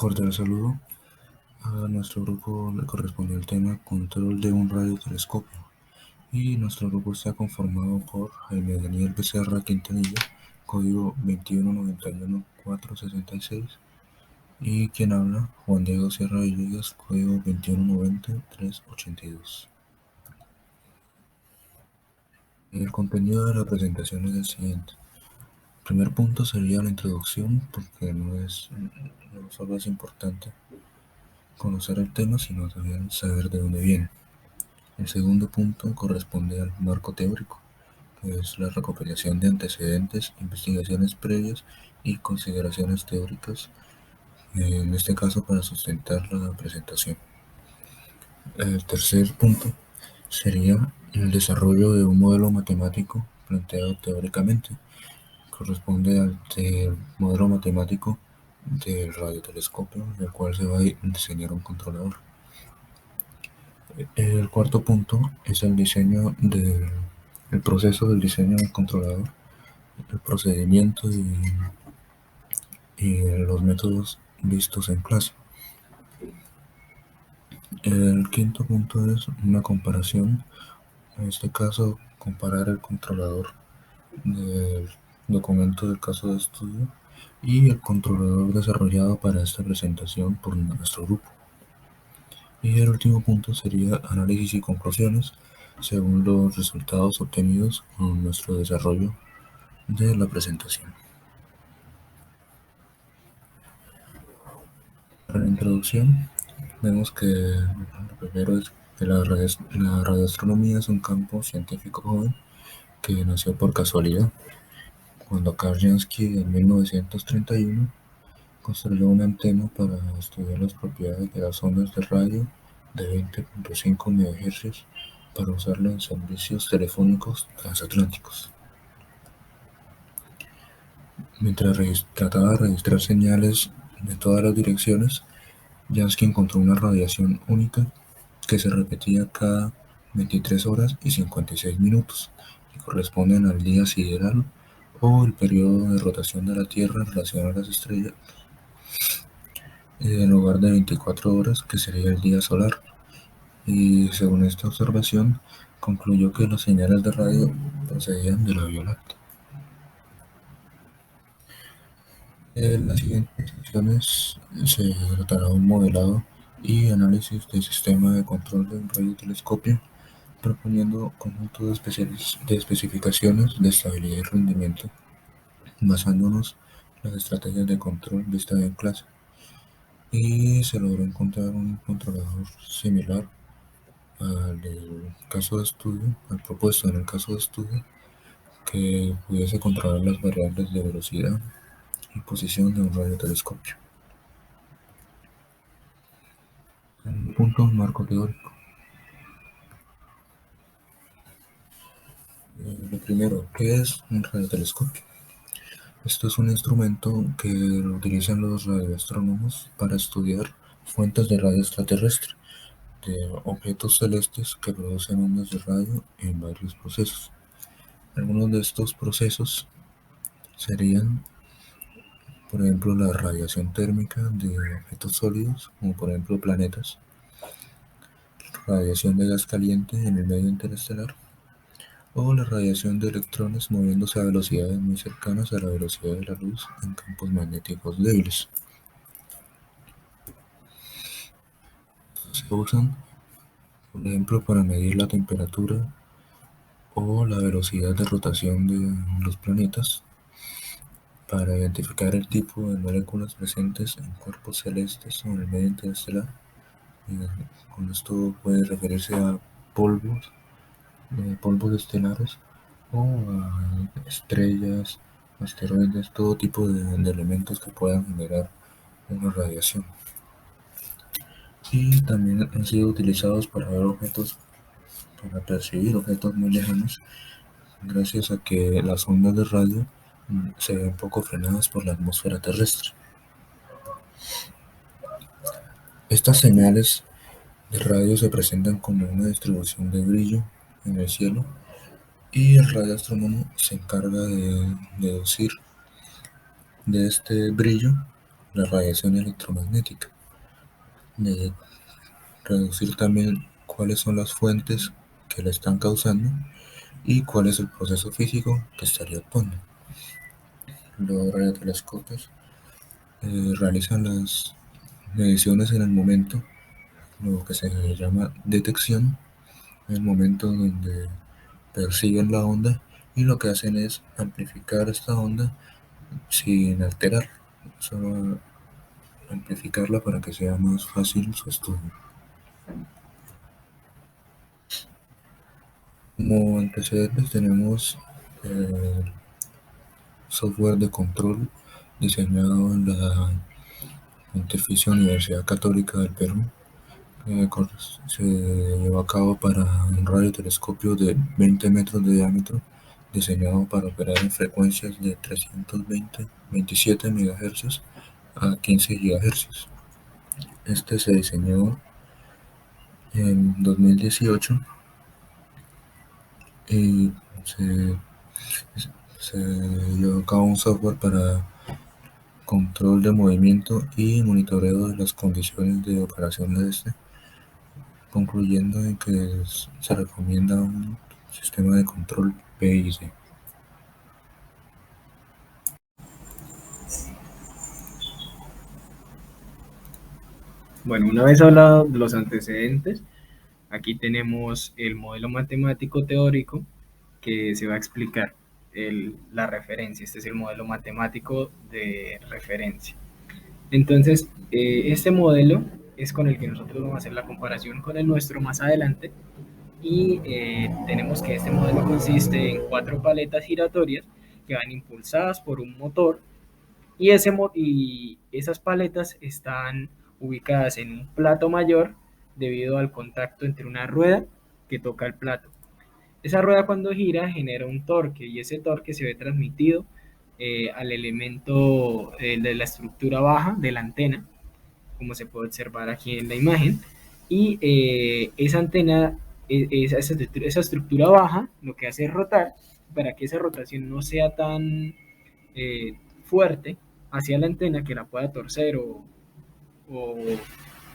Cordial saludo. A nuestro grupo le correspondió el tema control de un radiotelescopio y nuestro grupo está conformado por Jaime Daniel Becerra Quintanilla, código 2191466 y quien habla Juan Diego Sierra Villegas, código 2190382. El contenido de la presentación es el siguiente. El primer punto sería la introducción, porque no solo es importante conocer el tema, sino también saber de dónde viene. El segundo punto corresponde al marco teórico, que es la recopilación de antecedentes, investigaciones previas y consideraciones teóricas, en este caso para sustentar la presentación. El tercer punto sería el desarrollo de un modelo matemático planteado teóricamente. Corresponde al modelo matemático del radiotelescopio, en el cual se va a diseñar un controlador. El cuarto punto es el diseño el proceso del diseño del controlador, el procedimiento y los métodos vistos en clase. El quinto punto es una comparación, en este caso comparar el controlador del documento del caso de estudio y el controlador desarrollado para esta presentación por nuestro grupo. Y el último punto sería análisis y conclusiones según los resultados obtenidos con nuestro desarrollo de la presentación. Para la introducción, vemos que lo primero es que la radioastronomía es un campo científico joven que nació por casualidad, cuando Karl Jansky en 1931 construyó una antena para estudiar las propiedades de las ondas de radio de 20.5 MHz para usarlo en servicios telefónicos transatlánticos. Mientras trataba de registrar señales de todas las direcciones, Jansky encontró una radiación única que se repetía cada 23 horas y 56 minutos, que corresponden al día sideral o el periodo de rotación de la Tierra en relación a las estrellas, en lugar de 24 horas, que sería el día solar. Y según esta observación, concluyó que las señales de radio procedían de la Vía Láctea. En las siguientes secciones se tratará un modelado y análisis del sistema de control de un radiotelescopio, proponiendo conjunto de especificaciones de estabilidad y rendimiento, basándonos en las estrategias de control vistas en clase. Y se logró encontrar un controlador similar al del caso de estudio, al propuesto en el caso de estudio, que pudiese controlar las variables de velocidad y posición de un radiotelescopio. Punto marco teórico. Lo primero, ¿qué es un radiotelescopio? Esto es un instrumento que lo utilizan los radioastrónomos para estudiar fuentes de radio extraterrestre, de objetos celestes que producen ondas de radio en varios procesos. Algunos de estos procesos serían, por ejemplo, la radiación térmica de objetos sólidos, como por ejemplo planetas, radiación de gas caliente en el medio interestelar, o la radiación de electrones moviéndose a velocidades muy cercanas a la velocidad de la luz en campos magnéticos débiles. Se usan, por ejemplo, para medir la temperatura o la velocidad de rotación de los planetas, para identificar el tipo de moléculas presentes en cuerpos celestes o en el medio interestelar. Con esto puede referirse a polvos, polvos estelares o a estrellas, asteroides, todo tipo de elementos que puedan generar una radiación. Y también han sido utilizados para ver objetos, para percibir objetos muy lejanos, gracias a que las ondas de radio se ven poco frenadas por la atmósfera terrestre. Estas señales de radio se presentan como una distribución de brillo en el cielo y el radioastrónomo se encarga de deducir de este brillo la radiación electromagnética, de reducir también cuáles son las fuentes que la están causando y cuál es el proceso físico que estaría actuando. Los radiotelescopios realizan las mediciones en el momento, lo que se llama detección, en el momento donde perciben la onda y lo que hacen es amplificar esta onda sin alterar, solo amplificarla para que sea más fácil su estudio. Como antecedentes tenemos el software de control diseñado en la Pontificia Universidad Católica del Perú, que se llevó a cabo para un radiotelescopio de 20 metros de diámetro, diseñado para operar en frecuencias de 327 MHz a 15 GHz. Este se diseñó en 2018 y se, se llevó a cabo un software para control de movimiento y monitoreo de las condiciones de operación de este, concluyendo en que se recomienda un sistema de control PIC. Bueno, una vez hablado de los antecedentes, aquí tenemos el modelo matemático teórico que se va a explicar la referencia. Este es el modelo matemático de referencia. Entonces, este modelo es con el que nosotros vamos a hacer la comparación con el nuestro más adelante y tenemos que este modelo consiste en 4 paletas giratorias que van impulsadas por un motor y, y esas paletas están ubicadas en un plato mayor debido al contacto entre una rueda que toca el plato. Esa rueda cuando gira genera un torque y ese torque se ve transmitido al elemento de la estructura baja de la antena, como se puede observar aquí en la imagen. Y esa antena, esa estructura baja, lo que hace es rotar para que esa rotación no sea tan fuerte hacia la antena que la pueda torcer o,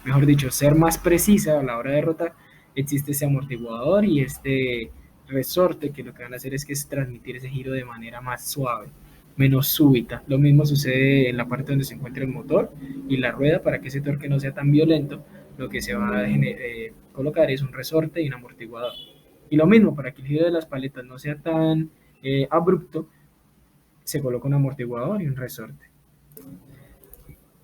mejor dicho, ser más precisa a la hora de rotar. Existe ese amortiguador y este resorte que lo que van a hacer es que es transmitir ese giro de manera más suave, menos súbita. Lo mismo sucede en la parte donde se encuentra el motor y la rueda. Para que ese torque no sea tan violento, lo que se va a colocar es un resorte y un amortiguador. Y lo mismo, para que el giro de las paletas no sea tan abrupto, se coloca un amortiguador y un resorte.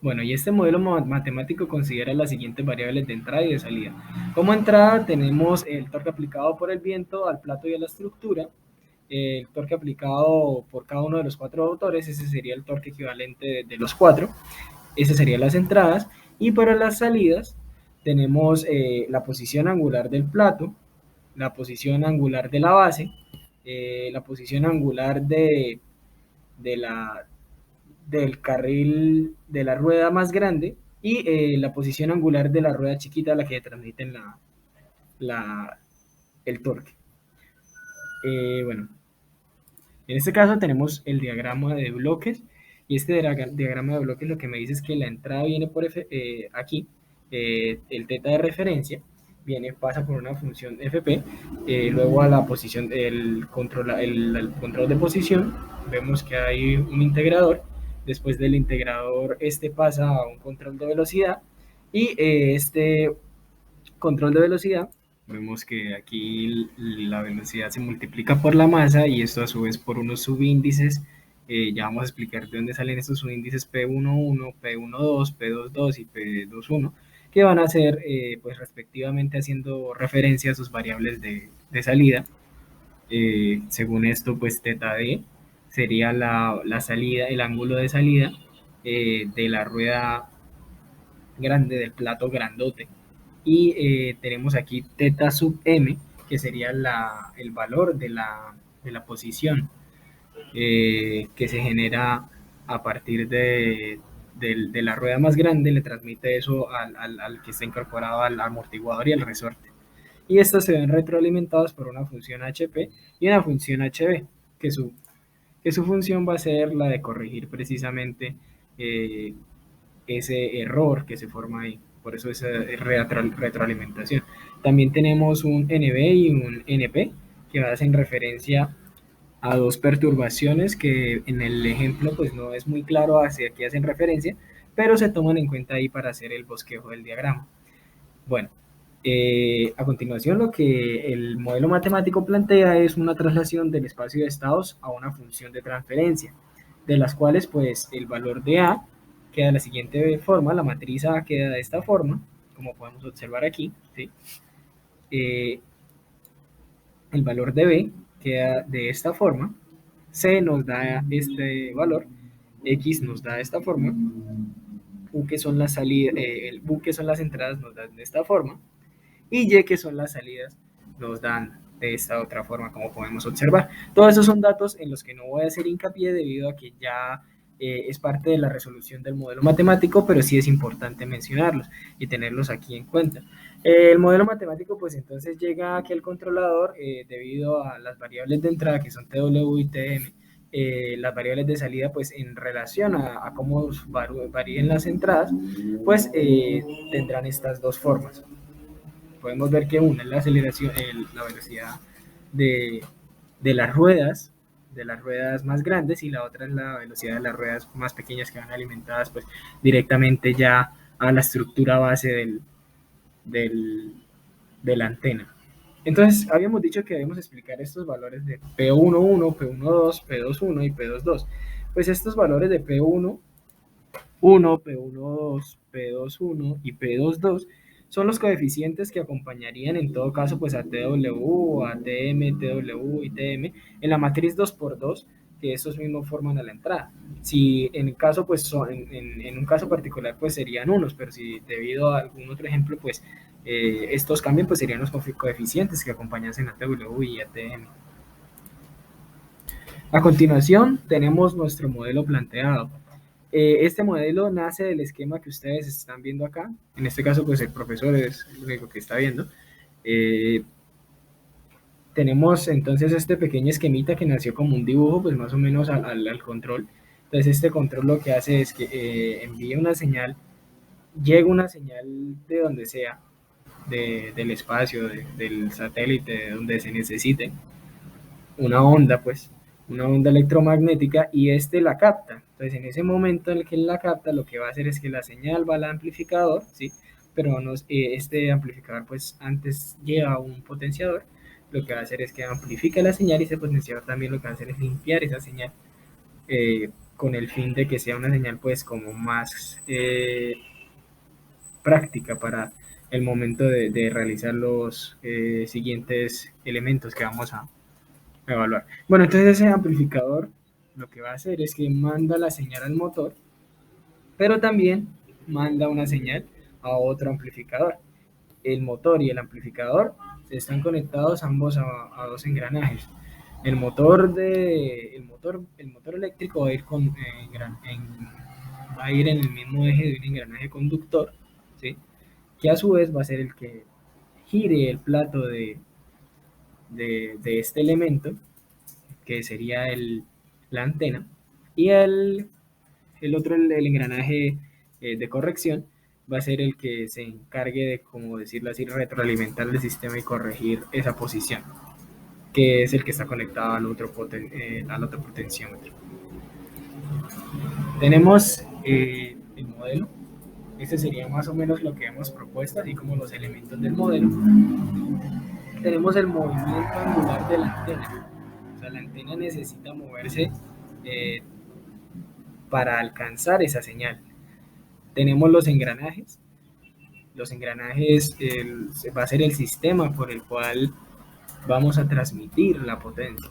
Bueno, y este modelo matemático considera las siguientes variables de entrada y de salida. Como entrada tenemos el torque aplicado por el viento al plato y a la estructura, el torque aplicado por cada uno de los 4 motores, ese sería el torque equivalente de los 4, esas serían las entradas, y para las salidas tenemos la posición angular del plato, la posición angular de la base, la posición angular de la, del carril de la rueda más grande y la posición angular de la rueda chiquita a la que transmiten la, el torque. Bueno, en este caso tenemos el diagrama de bloques y este diagrama de bloques lo que me dice es que la entrada viene por aquí, el teta de referencia, pasa por una función fp, luego a la posición, el control de posición, vemos que hay un integrador, después del integrador este pasa a un control de velocidad y este control de velocidad, vemos que aquí la velocidad se multiplica por la masa y esto a su vez por unos subíndices. Ya vamos a explicar de dónde salen estos subíndices P11, P12, P22 y P21, que van a ser pues respectivamente haciendo referencia a sus variables de salida. Según esto, pues teta D sería la salida, el ángulo de salida de la rueda grande, del plato grandote. Y tenemos aquí teta sub m, que sería el valor de la posición que se genera a partir de la rueda más grande, le transmite eso al que está incorporado al amortiguador y al resorte. Y estas se ven retroalimentadas por una función HP y una función HB, que su función va a ser la de corregir precisamente ese error que se forma ahí. Por eso esa retroalimentación. También tenemos un NB y un NP que hacen referencia a dos perturbaciones que en el ejemplo pues no es muy claro hacia qué hacen referencia, pero se toman en cuenta ahí para hacer el bosquejo del diagrama. Bueno, a continuación lo que el modelo matemático plantea es una traslación del espacio de estados a una función de transferencia, de las cuales pues el valor de A queda de la siguiente forma, la matriz A queda de esta forma, como podemos observar aquí, ¿sí? Eh, el valor de B queda de esta forma, C nos da este valor, X nos da esta forma, U que son las salidas, el U que son las entradas nos dan de esta forma, y Y que son las salidas nos dan de esta otra forma, como podemos observar. Todos esos son datos en los que no voy a hacer hincapié debido a que ya es parte de la resolución del modelo matemático, pero sí es importante mencionarlos y tenerlos aquí en cuenta. El modelo matemático, pues entonces llega aquí al controlador debido a las variables de entrada que son TW y TM. Las variables de salida, pues en relación a cómo varíen las entradas, pues tendrán estas dos formas. Podemos ver que una es la aceleración, la velocidad de, de las ruedas más grandes, y la otra es la velocidad de las ruedas más pequeñas que van alimentadas pues directamente ya a la estructura base del, de la antena. Entonces, habíamos dicho que debemos explicar estos valores de P11, P12, P21 y P22. Pues estos valores de P11, P12, P21 y P22 son los coeficientes que acompañarían en todo caso pues a TW, a TM, TW y TM en la matriz 2x2 que esos mismos forman a la entrada. Si en el caso pues son, en un caso particular pues serían unos, pero si debido a algún otro ejemplo pues estos cambian pues serían los coeficientes que acompañasen a TW y a TM. A continuación tenemos nuestro modelo planteado. Este modelo nace del esquema que ustedes están viendo acá. En este caso, pues el profesor es el único que está viendo. Tenemos entonces este pequeño esquemita que nació como un dibujo, pues más o menos al control. Entonces este control lo que hace es que envía una señal, llega una señal de donde sea, del espacio, del satélite, de donde se necesite, una onda, pues, una onda electromagnética, y este la capta. Entonces, en ese momento en el que él la capta, lo que va a hacer es que la señal va al amplificador, ¿sí? Pero este amplificador, pues, antes lleva un potenciador. Lo que va a hacer es que amplifica la señal, y ese potenciador también lo que va a hacer es limpiar esa señal con el fin de que sea una señal, pues, como más práctica para el momento de realizar los siguientes elementos que vamos a evaluar. Bueno, entonces ese amplificador lo que va a hacer es que manda la señal al motor, pero también manda una señal a otro amplificador. El motor y el amplificador están conectados ambos a dos engranajes. El motor eléctrico va a ir va a ir en el mismo eje de un engranaje conductor, ¿sí? Que a su vez va a ser el que gire el plato de este elemento, que sería la antena, y el otro, el engranaje de corrección, va a ser el que se encargue de, como decirlo así, retroalimentar el sistema y corregir esa posición, que es el que está conectado al otro potenciómetro. Tenemos el modelo. Este sería más o menos lo que hemos propuesto, así como los elementos del modelo. Tenemos el movimiento angular de la antena. O sea, la antena necesita moverse eh, para alcanzar esa señal. Tenemos los engranajes. Los engranajes va a ser el sistema por el cual vamos a transmitir la potencia.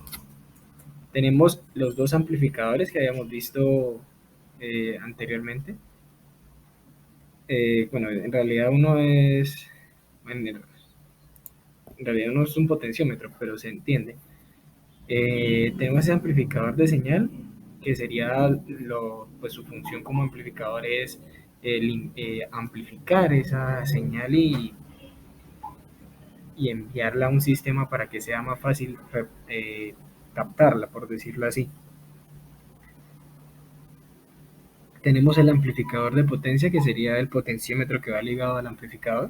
Tenemos los dos amplificadores que habíamos visto anteriormente. Bueno, en realidad uno es... En realidad no es un potenciómetro, pero se entiende. Tenemos ese amplificador de señal, que sería pues su función como amplificador es amplificar esa señal y enviarla a un sistema para que sea más fácil captarla, por decirlo así. Tenemos el amplificador de potencia, que sería el potenciómetro que va ligado al amplificador.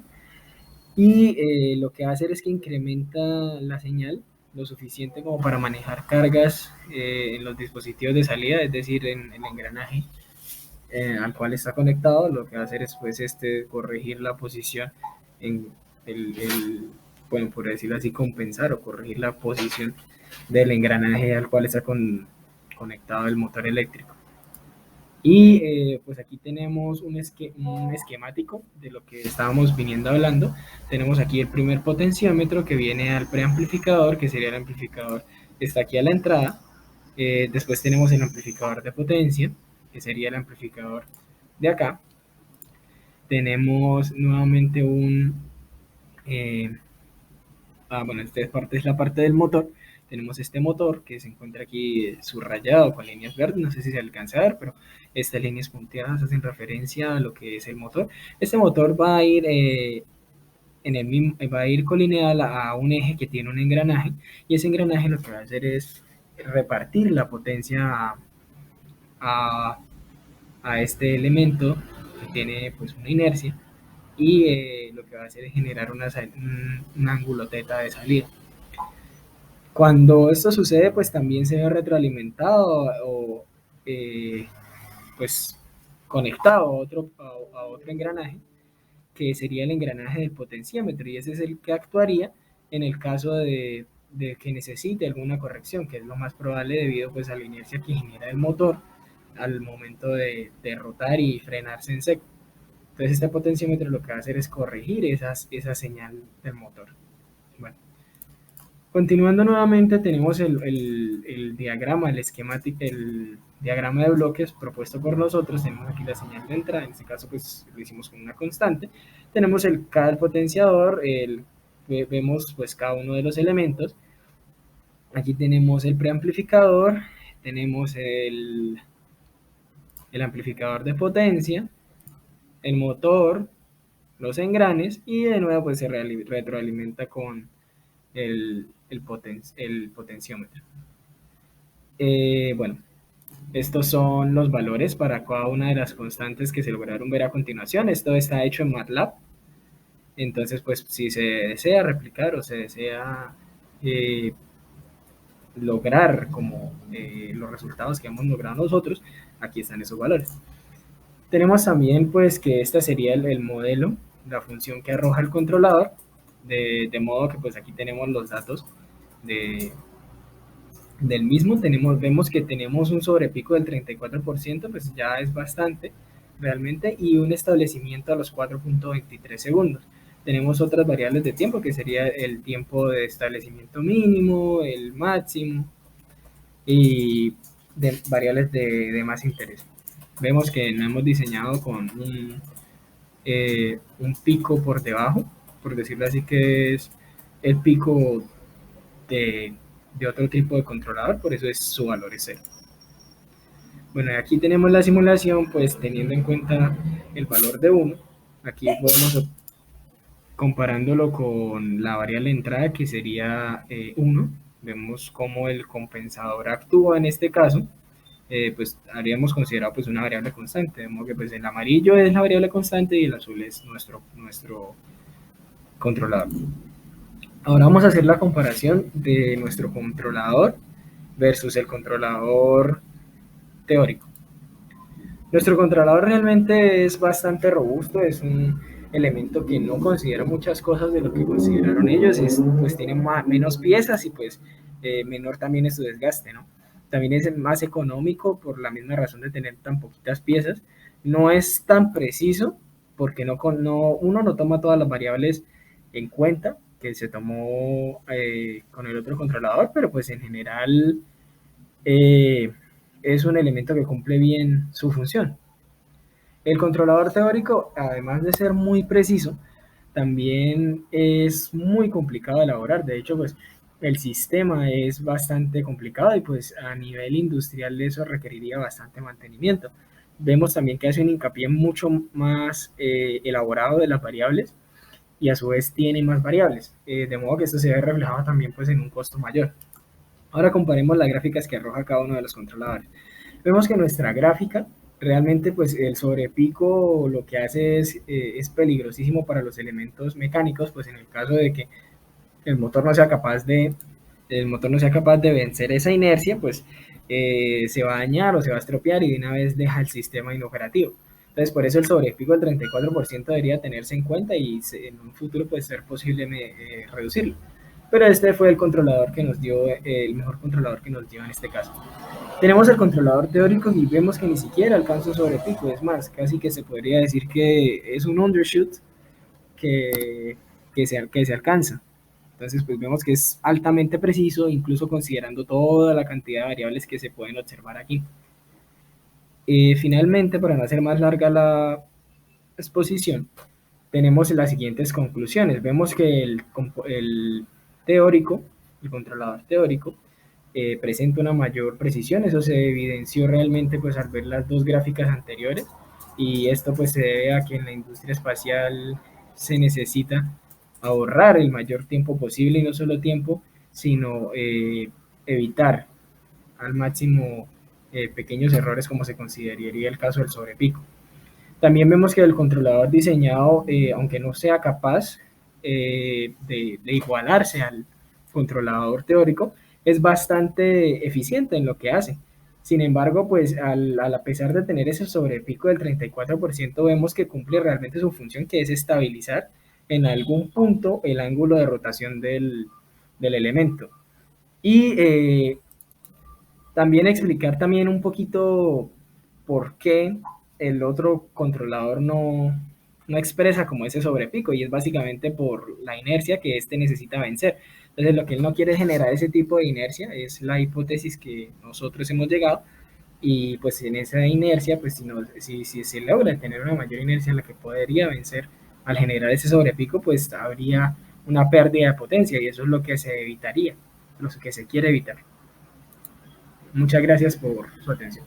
Y lo que va a hacer es que incrementa la señal lo suficiente como para manejar cargas en los dispositivos de salida, es decir, en el engranaje al cual está conectado. Lo que va a hacer es pues corregir la posición en bueno, por decirlo así, compensar o corregir la posición del engranaje al cual está conectado el motor eléctrico. Y pues aquí tenemos un esquemático de lo que estábamos viniendo hablando. Tenemos aquí el primer potenciómetro que viene al preamplificador, que sería el amplificador que está aquí a la entrada. Después tenemos el amplificador de potencia, que sería el amplificador de acá. Tenemos nuevamente bueno, esta parte es la parte del motor. Tenemos este motor que se encuentra aquí subrayado con líneas verdes, no sé si se alcanza a ver, pero estas líneas punteadas hacen referencia a lo que es el motor. Este motor va a ir va a ir colineal a un eje que tiene un engranaje, y ese engranaje lo que va a hacer es repartir la potencia a, a este elemento que tiene pues una inercia, y lo que va a hacer es generar un ángulo teta de salida. Cuando esto sucede, pues también se ve retroalimentado o pues conectado a otro engranaje, que sería el engranaje del potenciómetro, y ese es el que actuaría en el caso de que necesite alguna corrección, que es lo más probable debido pues a la inercia que genera el motor al momento de rotar y frenarse en seco. Entonces este potenciómetro lo que va a hacer es corregir esa señal del motor. Bueno, continuando nuevamente, tenemos el diagrama, el esquemático, el diagrama de bloques propuesto por nosotros. Tenemos aquí la señal de entrada, en este caso pues lo hicimos con una constante. Tenemos cada potenciador, vemos pues cada uno de los elementos. Aquí tenemos el preamplificador, tenemos el amplificador de potencia, el motor, los engranes, y de nuevo pues se retroalimenta con el potenciómetro. Bueno, estos son los valores para cada una de las constantes que se lograron ver a continuación. Esto está hecho en MATLAB. Entonces, pues si se desea replicar o se desea lograr como los resultados que hemos logrado nosotros, aquí están esos valores. Tenemos también pues que este sería el modelo, la función que arroja el controlador, de modo que pues aquí tenemos los datos del mismo. Vemos que tenemos un sobrepico del 34%, pues ya es bastante realmente, y un establecimiento a los 4.23 segundos. Tenemos otras variables de tiempo, que sería el tiempo de establecimiento mínimo, el máximo, y variables de más interés. Vemos que no hemos diseñado con un pico por debajo, por decirlo así, que es el pico de otro tipo de controlador, por eso su valor es 0. Bueno, aquí tenemos la simulación, pues teniendo en cuenta el valor de 1, aquí podemos, comparándolo con la variable de entrada, que sería 1, vemos cómo el compensador actúa en este caso. Pues habríamos considerado pues una variable constante, de modo que pues el amarillo es la variable constante y el azul es nuestro controlador. Ahora vamos a hacer la comparación de nuestro controlador versus el controlador teórico. Nuestro controlador realmente es bastante robusto, es un elemento que no considera muchas cosas de lo que consideraron ellos, pues tiene menos piezas y pues menor también es su desgaste, ¿no? También es más económico por la misma razón de tener tan poquitas piezas. No es tan preciso porque uno no toma todas las variables en cuenta que se tomó con el otro controlador, pero pues en general es un elemento que cumple bien su función. El controlador teórico, además de ser muy preciso, también es muy complicado de elaborar. De hecho, pues el sistema es bastante complicado y pues a nivel industrial eso requeriría bastante mantenimiento. Vemos también que hace un hincapié mucho más elaborado de las variables, y a su vez tiene más variables, de modo que esto se ve reflejado también pues en un costo mayor. Ahora comparemos las gráficas que arroja cada uno de los controladores. Vemos que nuestra gráfica Realmente pues el sobrepico lo que hace es peligrosísimo para los elementos mecánicos, pues en el caso de que el motor no sea capaz de, el motor no sea capaz de vencer esa inercia, pues se va a dañar o se va a estropear y de una vez deja el sistema inoperativo. Entonces, por eso el sobrepico del 34% debería tenerse en cuenta y en un futuro puede ser posible reducirlo. Pero este fue el controlador que nos dio, el mejor controlador que nos dio en este caso. Tenemos el controlador teórico y vemos que ni siquiera alcanza un sobrepico, es más, casi que se podría decir que es un undershoot que se alcanza. Entonces, pues vemos que es altamente preciso, incluso considerando toda la cantidad de variables que se pueden observar aquí. Finalmente, para no hacer más larga la exposición, tenemos las siguientes conclusiones. Vemos que el teórico, el controlador teórico, presenta una mayor precisión. Eso se evidenció realmente pues al ver las dos gráficas anteriores, y esto pues se debe a que en la industria espacial se necesita ahorrar el mayor tiempo posible, y no solo tiempo, sino evitar al máximo pequeños errores como se consideraría el caso del sobrepico. También vemos que el controlador diseñado, aunque no sea capaz de igualarse al controlador teórico, es bastante eficiente en lo que hace. Sin embargo, pues a pesar de tener ese sobrepico del 34%, vemos que cumple realmente su función, que es estabilizar en algún punto el ángulo de rotación del elemento. Y también explicar también un poquito por qué el otro controlador no expresa como ese sobrepico, y es básicamente por la inercia que éste necesita vencer. Entonces lo que él no quiere es generar ese tipo de inercia, es la hipótesis que nosotros hemos llegado, y pues en esa inercia, pues si se logra tener una mayor inercia en la que podría vencer al generar ese sobrepico, pues habría una pérdida de potencia, y eso es lo que se evitaría, lo que se quiere evitar. Muchas gracias por su atención.